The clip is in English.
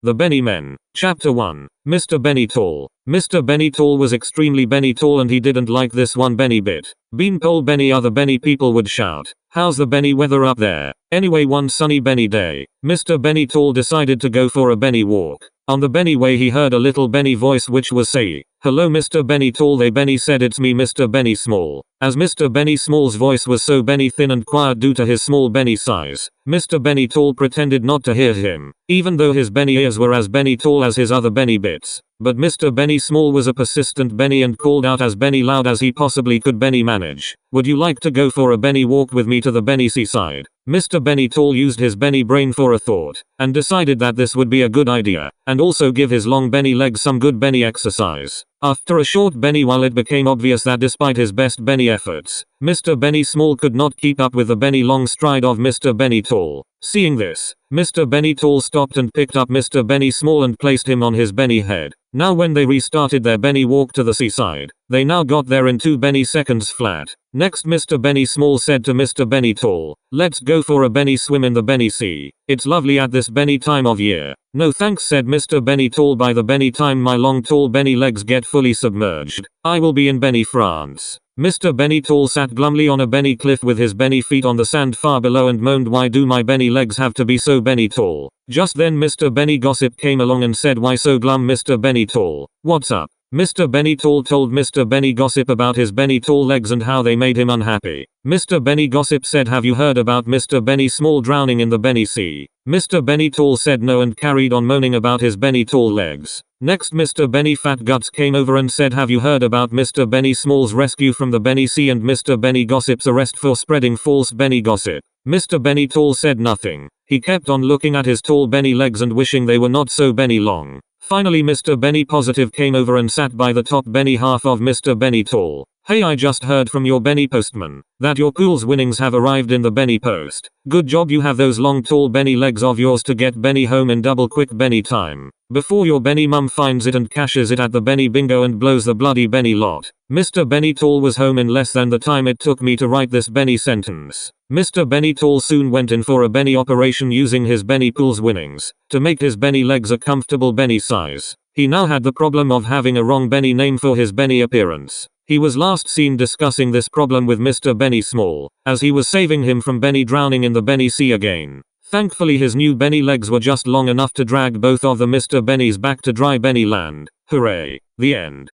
The Benny Men. Chapter 1. Mr. Benny Tall. Mr. Benny Tall was extremely Benny Tall and he didn't like this one Benny bit. Beanpole Benny. Other Benny people would shout, "How's the Benny weather up there?" Anyway, one sunny Benny day, Mr. Benny Tall decided to go for a Benny walk. On the Benny way he heard a little Benny voice which was say, "Hello Mr. Benny Tall." They Benny said, "It's me Mr. Benny Small." As Mr. Benny Small's voice was so Benny thin and quiet due to his small Benny size, Mr. Benny Tall pretended not to hear him, even though his Benny ears were as Benny Tall as his other Benny bits. But Mr. Benny Small was a persistent Benny and called out as Benny loud as he possibly could, "Benny manage. Would you like to go for a Benny walk with me to the Benny seaside?" Mr. Benny Tall used his Benny brain for a thought, and decided that this would be a good idea, and also give his long Benny legs some good Benny exercise. After a short Benny while it became obvious that despite his best Benny efforts, Mr. Benny Small could not keep up with the Benny long stride of Mr. Benny Tall. Seeing this, Mr. Benny Tall stopped and picked up Mr. Benny Small and placed him on his Benny head. Now when they restarted their Benny walk to the seaside, they now got there in 2 Benny seconds flat. Next Mr. Benny Small said to Mr. Benny Tall, "Let's go for a Benny swim in the Benny Sea. It's lovely at this Benny time of year." "No thanks," said Mr. Benny Tall. "By the Benny time my long tall Benny legs get fully submerged, I will be in Benny France." Mr. Benny Tall sat glumly on a Benny cliff with his Benny feet on the sand far below and moaned, "Why do my Benny legs have to be so Benny Tall?" Just then Mr. Benny Gossip came along and said, "Why so glum Mr. Benny Tall? What's up?" Mr. Benny Tall told Mr. Benny Gossip about his Benny Tall legs and how they made him unhappy. Mr. Benny Gossip said, "Have you heard about Mr. Benny Small drowning in the Benny Sea?" Mr. Benny Tall said no and carried on moaning about his Benny Tall legs. Next Mr. Benny Fat Guts came over and said, "Have you heard about Mr. Benny Small's rescue from the Benny Sea and Mr. Benny Gossip's arrest for spreading false Benny gossip?" Mr. Benny Tall said nothing. He kept on looking at his tall Benny legs and wishing they were not so Benny long. Finally Mr. Benny Positive came over and sat by the top Benny half of Mr. Benny Tall. "Hey, I just heard from your Benny postman that your pool's winnings have arrived in the Benny post. Good job, you have those long tall Benny legs of yours to get Benny home in double quick Benny time, before your Benny mum finds it and cashes it at the Benny bingo and blows the bloody Benny lot." Mr. Benny Tall was home in less than the time it took me to write this Benny sentence. Mr. Benny Tall soon went in for a Benny operation using his Benny pool's winnings to make his Benny legs a comfortable Benny size. He now had the problem of having a wrong Benny name for his Benny appearance. He was last seen discussing this problem with Mr. Benny Small, as he was saving him from Benny drowning in the Benny Sea again. Thankfully his new Benny legs were just long enough to drag both of the Mr. Bennies back to dry Benny land. Hooray! The end.